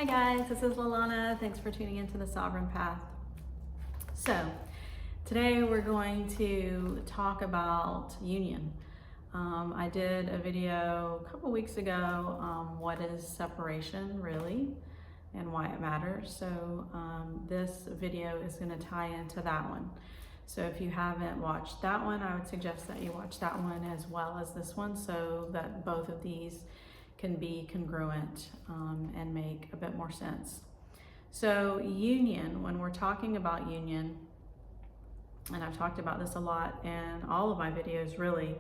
Hi guys, this is Lalana. Thanks for tuning into the Sovereign Path. So today we're going to talk about union. I did a video a couple weeks ago, what is separation really and why it matters. So this video is going to tie into that one. So if you haven't watched that one, I would suggest that you watch that one as well as this one so that both of these can be congruent and make a bit more sense. So union, when we're talking about union, and I've talked about this a lot in all of my videos really,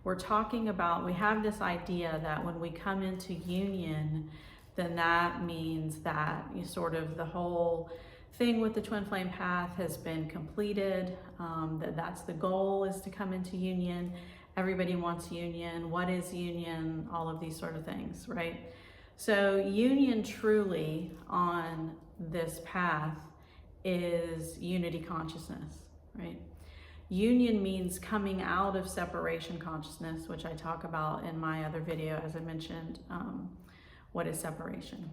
we're talking about, we have this idea that when we come into union, then that means that you sort of the whole thing with the twin flame path has been completed, that's the goal, is to come into union. Everybody wants union. What is union? All of these sort of things, right? So union truly on this path is unity consciousness, right? Union means coming out of separation consciousness, which I talk about in my other video, as I mentioned, what is separation.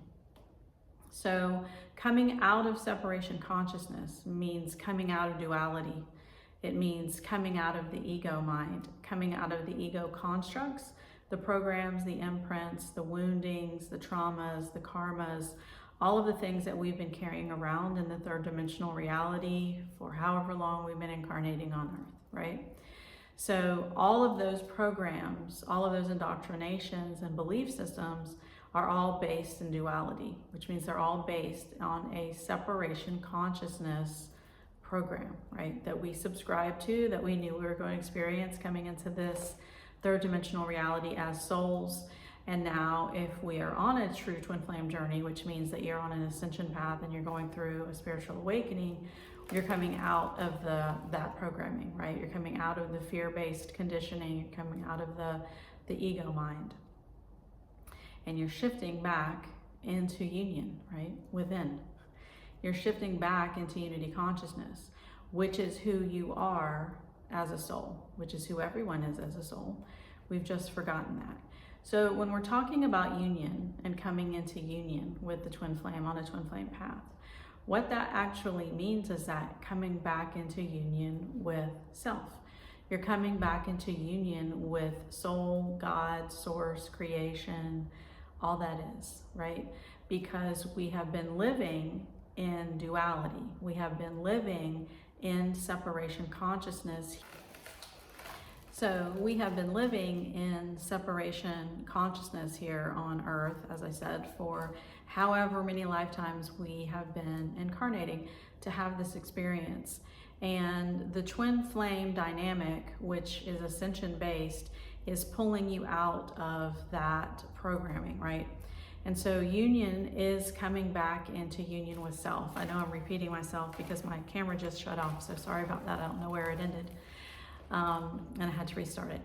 So coming out of separation consciousness means coming out of duality. It means coming out of the ego mind, coming out of the ego constructs, the programs, the imprints, the woundings, the traumas, the karmas, all of the things that we've been carrying around in the third dimensional reality for however long we've been incarnating on Earth, right? So all of those programs, all of those indoctrinations and belief systems are all based in duality, which means they're all based on a separation consciousness program, right? That we subscribe to, that we knew we were going to experience coming into this third dimensional reality as souls. And now if we are on a true twin flame journey, which means that you're on an ascension path and you're going through a spiritual awakening, you're coming out of that programming, right? You're coming out of the fear-based conditioning, you're coming out of the ego mind. And you're shifting back into union, right? Within. You're shifting back into unity consciousness, which is who you are as a soul, which is who everyone is as a soul. We've just forgotten that. So when we're talking about union and coming into union with the twin flame on a twin flame path, what that actually means is that coming back into union with self. You're coming back into union with soul, God, source, creation, all that is, right? Because we have been living in duality. We have been living in separation consciousness. So we have been living in separation consciousness here on Earth, as I said, for however many lifetimes we have been incarnating to have this experience. And the twin flame dynamic, which is ascension based, is pulling you out of that programming, right? And so union is coming back into union with self. I know I'm repeating myself because my camera just shut off, so sorry about that. I don't know where it ended. And I had to restart it.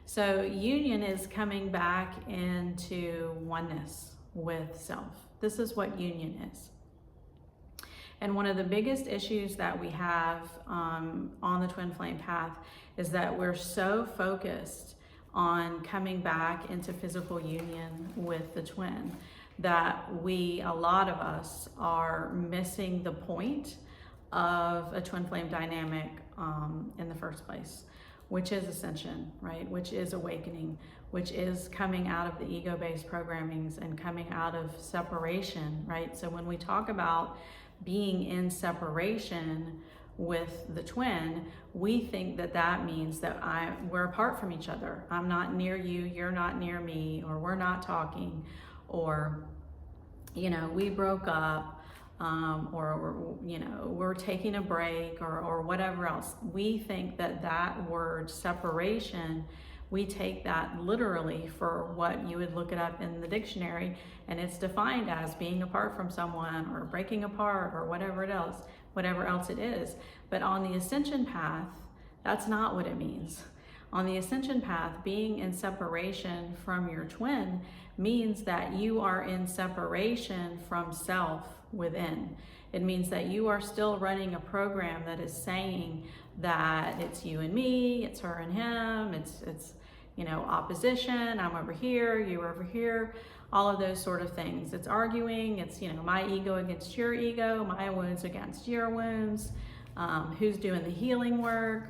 So union is coming back into oneness with self. This is what union is. And one of the biggest issues that we have on the twin flame path is that we're so focused on coming back into physical union with the twin that a lot of us are missing the point of a twin flame dynamic in the first place, which is ascension, right? Which is awakening, which is coming out of the ego-based programmings and coming out of separation, right? So when we talk about being in separation with the twin, we think that that means that we're apart from each other. I'm not near you, you're not near me, or we're not talking, or, you know, we broke up, or you know, we're taking a break, or whatever else. We think that word separation, we take that literally for what you would look it up in the dictionary, and it's defined as being apart from someone or breaking apart or whatever else it is. But on the ascension path, that's not what it means. On the ascension path, being in separation from your twin means that you are in separation from self within. It means that you are still running a program that is saying that it's you and me, it's her and him, it's you know, opposition. I'm over here, you're over here, all of those sort of things. It's arguing. It's, you know, my ego against your ego, my wounds against your wounds. Who's doing the healing work?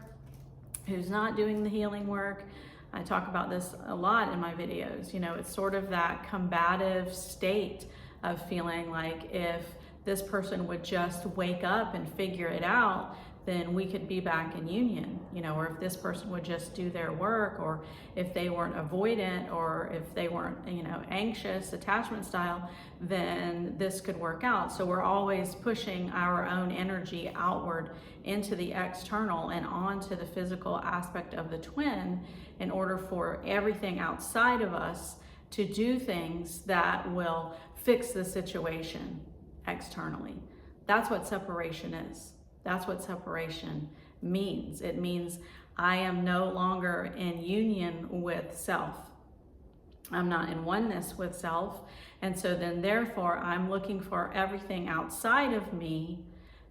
Who's not doing the healing work? I talk about this a lot in my videos. You know, it's sort of that combative state of feeling like if this person would just wake up and figure it out, then we could be back in union, you know, or if this person would just do their work, or if they weren't avoidant, or if they weren't, you know, anxious, attachment style, then this could work out. So we're always pushing our own energy outward into the external and onto the physical aspect of the twin in order for everything outside of us to do things that will fix the situation externally. That's what separation is. That's what separation means. It means I am no longer in union with self. I'm not in oneness with self. And so then therefore I'm looking for everything outside of me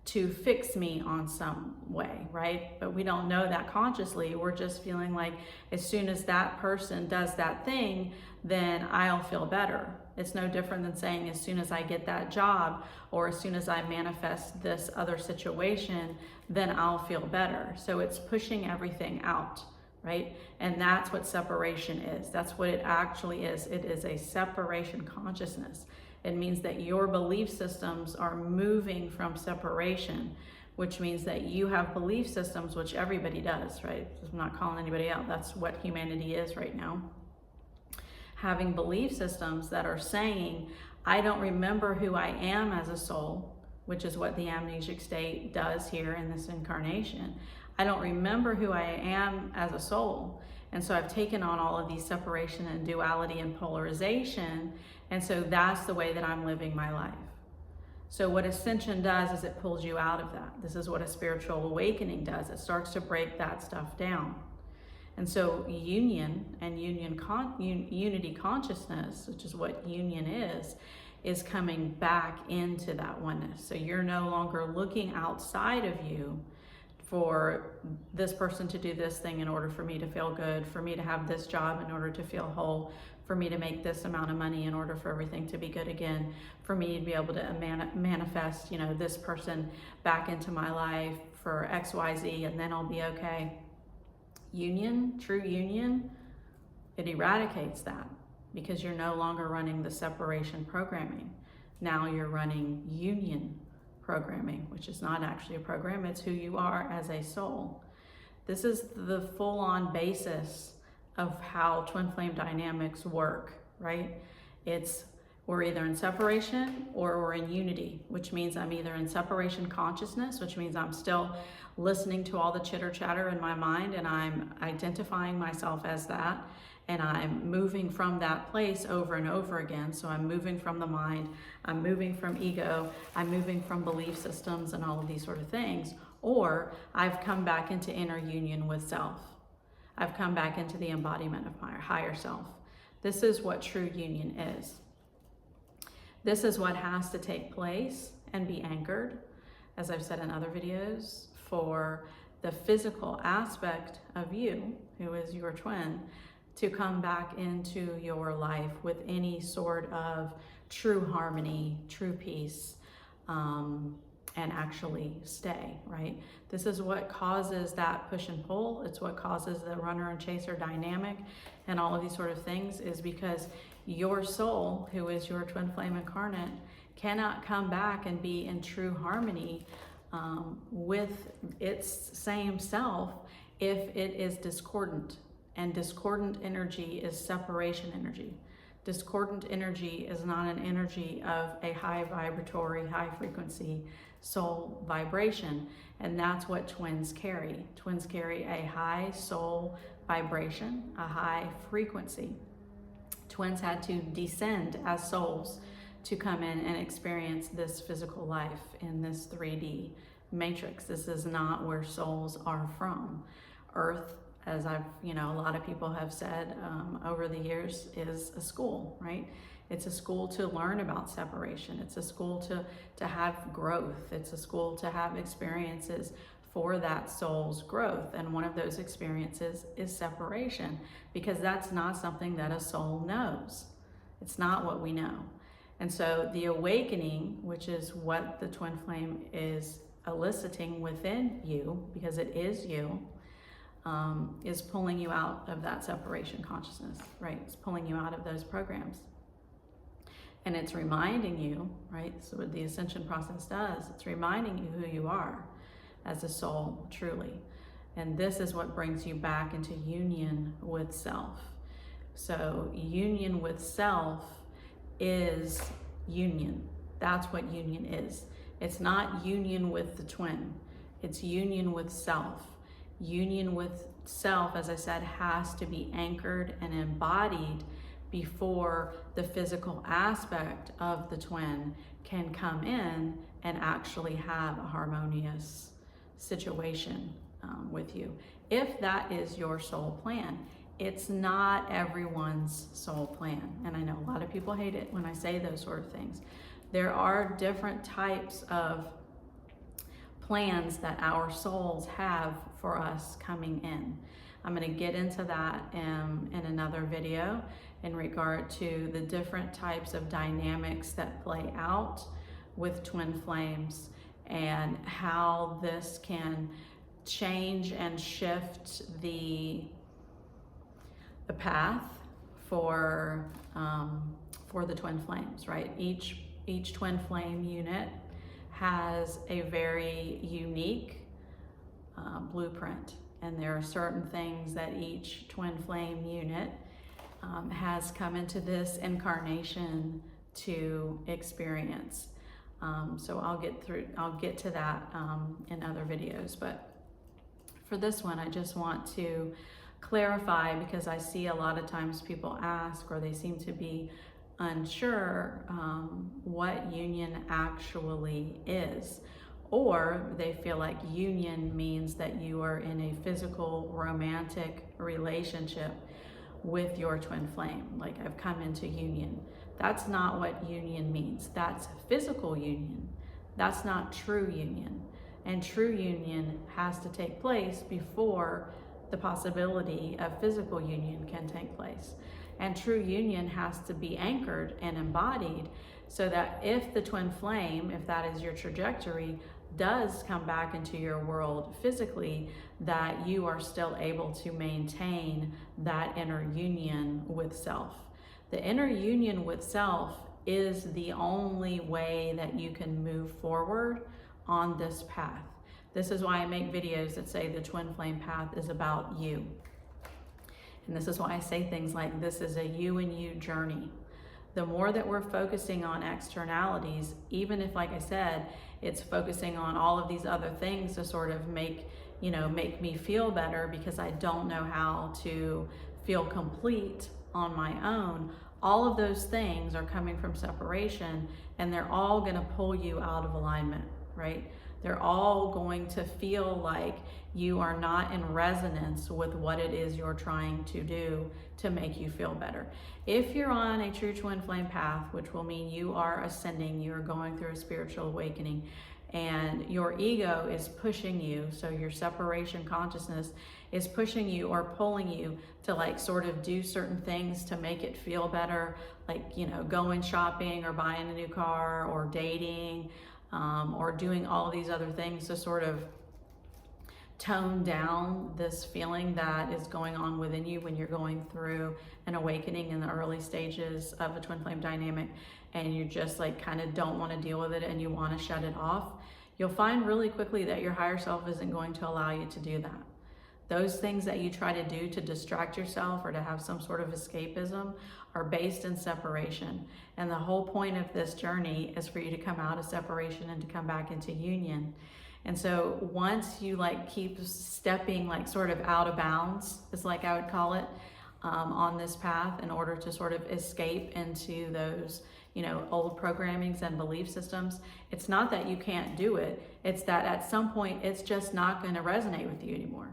to fix me on some way, right? But we don't know that consciously. We're just feeling like as soon as that person does that thing, then I'll feel better. It's no different than saying as soon as I get that job, or as soon as I manifest this other situation, then I'll feel better. So it's pushing everything out, right? And that's what separation is. That's what it actually is. It is a separation consciousness. It means that your belief systems are moving from separation, which means that you have belief systems, which everybody does, right? I'm not calling anybody out. That's what humanity is right now. Having belief systems that are saying, I don't remember who I am as a soul, which is what the amnesic state does here in this incarnation. I don't remember who I am as a soul. And so I've taken on all of these separation and duality and polarization. And so that's the way that I'm living my life. So what ascension does is it pulls you out of that. This is what a spiritual awakening does. It starts to break that stuff down. And so union and unity consciousness, which is what union is coming back into that oneness. So you're no longer looking outside of you for this person to do this thing in order for me to feel good, for me to have this job in order to feel whole, for me to make this amount of money in order for everything to be good again, for me to be able to manifest, you know, this person back into my life for X, Y, Z, and then I'll be okay. Union, true union, it eradicates that because you're no longer running the separation programming. Now you're running union programming, which is not actually a program, it's who you are as a soul. This is the full-on basis of how twin flame dynamics work, right? We're either in separation or we're in unity, which means I'm either in separation consciousness, which means I'm still listening to all the chitter chatter in my mind and I'm identifying myself as that, and I'm moving from that place over and over again. So I'm moving from the mind, I'm moving from ego, I'm moving from belief systems and all of these sort of things. Or I've come back into inner union with self. I've come back into the embodiment of my higher self. This is what true union is. This is what has to take place and be anchored, as I've said in other videos, for the physical aspect of you, who is your twin, to come back into your life with any sort of true harmony, true peace, and actually stay, right? This is what causes that push and pull. It's what causes the runner and chaser dynamic and all of these sort of things, is because your soul, who is your twin flame incarnate, cannot come back and be in true harmony with its same self if it is discordant. And discordant energy is separation energy. Discordant energy is not an energy of a high vibratory, high frequency soul vibration. And that's what twins carry. Twins carry a high soul vibration, a high frequency. Twins had to descend as souls to come in and experience this physical life in this 3D matrix. This is not where souls are from. Earth, as a lot of people have said over the years, is a school, right? It's a school to learn about separation. It's a school to have growth. It's a school to have experiences for that soul's growth. And one of those experiences is separation, because that's not something that a soul knows. It's not what we know. And so the awakening, which is what the twin flame is eliciting within you, because it is you, is pulling you out of that separation consciousness, right? It's pulling you out of those programs. And it's reminding you, right? So what the ascension process does, it's reminding you who you are as a soul, truly. And this is what brings you back into union with self. So union with self is union. That's what union is. It's not union with the twin. It's union with self. Union with self, as I said, has to be anchored and embodied before the physical aspect of the twin can come in and actually have a harmonious situation with you. If that is your soul plan. It's not everyone's soul plan. And I know a lot of people hate it when I say those sort of things. There are different types of plans that our souls have for us coming in. I'm going to get into that in another video in regard to the different types of dynamics that play out with twin flames and how this can change and shift the path for the twin flames, right? Each twin flame unit has a very unique blueprint, and there are certain things that each twin flame unit has come into this incarnation to experience. So I'll get to that in other videos, but for this one, I just want to clarify, because I see a lot of times people ask, or they seem to be unsure what union actually is, or they feel like union means that you are in a physical romantic relationship with your twin flame, like I've come into union. That's not what union means. That's physical union. That's not true union. And true union has to take place before the possibility of physical union can take place. And true union has to be anchored and embodied so that if the twin flame, if that is your trajectory, does come back into your world physically, that you are still able to maintain that inner union with self. The inner union with self is the only way that you can move forward on this path. This is why I make videos that say the twin flame path is about you. And this is why I say things like, this is a you and you journey. The more that we're focusing on externalities, even if, like I said, it's focusing on all of these other things to sort of make me feel better because I don't know how to feel complete on my own, all of those things are coming from separation, and they're all going to pull you out of alignment, right? They're all going to feel like you are not in resonance with what it is you're trying to do to make you feel better. If you're on a true twin flame path, which will mean you are ascending, you're going through a spiritual awakening, and your ego is pushing you, so your separation consciousness is pushing you or pulling you to like sort of do certain things to make it feel better, like, going shopping or buying a new car or dating, or doing all of these other things to sort of tone down this feeling that is going on within you when you're going through an awakening in the early stages of a twin flame dynamic, and you just like kind of don't want to deal with it and you want to shut it off. You'll find really quickly that your higher self isn't going to allow you to do that. Those things that you try to do to distract yourself or to have some sort of escapism are based in separation. And the whole point of this journey is for you to come out of separation and to come back into union. And so once you like keep stepping like sort of out of bounds, is like I would call it, on this path in order to sort of escape into those, old programmings and belief systems, it's not that you can't do it. It's that at some point it's just not going to resonate with you anymore.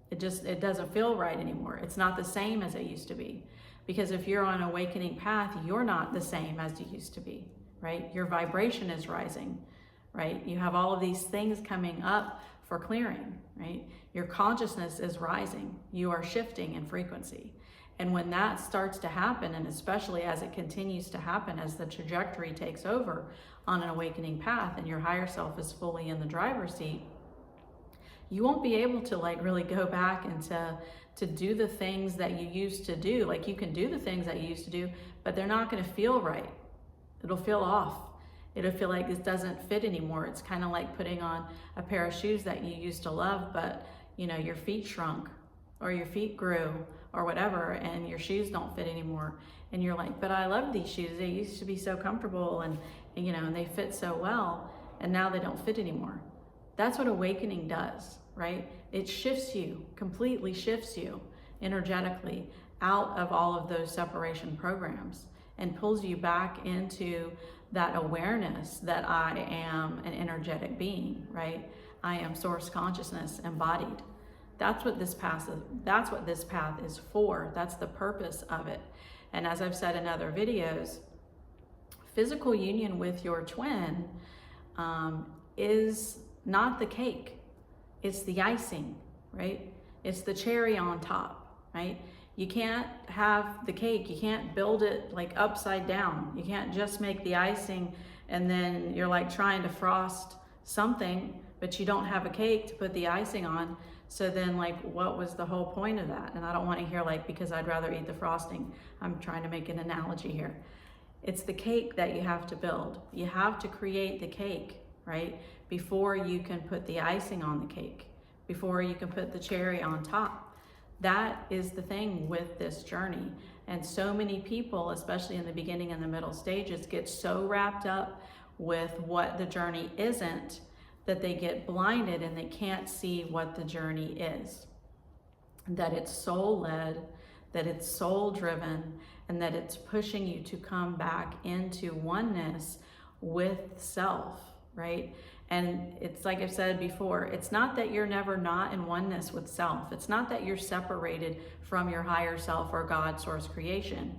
It doesn't feel right anymore. It's not the same as it used to be. Because if you're on an awakening path, you're not the same as you used to be, right? Your vibration is rising, right? You have all of these things coming up for clearing, right? Your consciousness is rising. You are shifting in frequency. And when that starts to happen, and especially as it continues to happen, as the trajectory takes over on an awakening path and your higher self is fully in the driver's seat, you won't be able to like really go back and to do the things that you used to do. Like you can do the things that you used to do, but they're not going to feel right. It'll feel off. It'll feel like it doesn't fit anymore. It's kind of like putting on a pair of shoes that you used to love, but you know, your feet shrunk or your feet grew or whatever, and your shoes don't fit anymore. And you're like, but I love these shoes. They used to be so comfortable and you know, and they fit so well, and now they don't fit anymore. That's what awakening does, right? It shifts you, completely shifts you energetically out of all of those separation programs and pulls you back into that awareness that I am an energetic being, right? I am source consciousness embodied. That's what this path is. That's what this path is for. That's the purpose of it. And as I've said in other videos, physical union with your twin is not the cake. It's the icing, right? It's the cherry on top, right? You can't have the cake. You can't build it like upside down. You can't just make the icing and then you're like trying to frost something, but you don't have a cake to put the icing on. So then like, what was the whole point of that? And I don't want to hear like, because I'd rather eat the frosting. I'm trying to make an analogy here. It's the cake that you have to build. You have to create the cake, right? Before you can put the icing on the cake, before you can put the cherry on top. That is the thing with this journey. And so many people, especially in the beginning and the middle stages, get so wrapped up with what the journey isn't that they get blinded and they can't see what the journey is. That it's soul-led, that it's soul-driven, and that it's pushing you to come back into oneness with self, right? And it's like I've said before, it's not that you're never not in oneness with self. It's not that you're separated from your higher self or God, source, creation.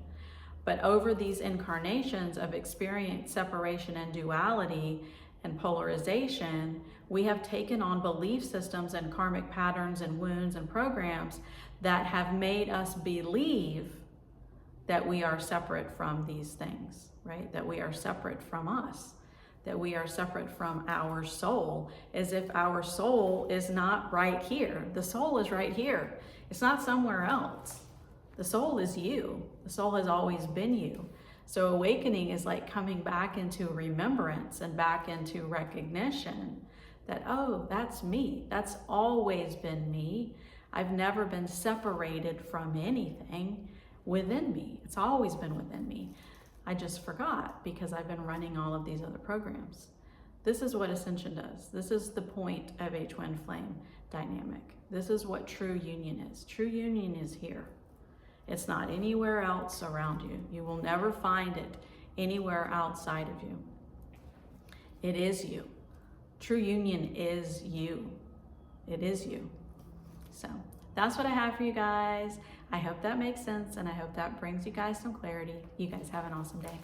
But over these incarnations of experience, separation, and duality and polarization, we have taken on belief systems and karmic patterns and wounds and programs that have made us believe that we are separate from these things, right? That we are separate from us, that we are separate from our soul, as if our soul is not right here. The soul is right here. It's not somewhere else. The soul is you. The soul has always been you. So awakening is like coming back into remembrance and back into recognition that, oh, that's me. That's always been me. I've never been separated from anything within me. It's always been within me. I just forgot because I've been running all of these other programs. This is what Ascension does. This is the point of a twin flame dynamic. This is what true union is. True union is here. It's not anywhere else around you. You will never find it anywhere outside of you. It is you. True union is you. It is you. So that's what I have for you guys. I hope that makes sense, and I hope that brings you guys some clarity. You guys have an awesome day.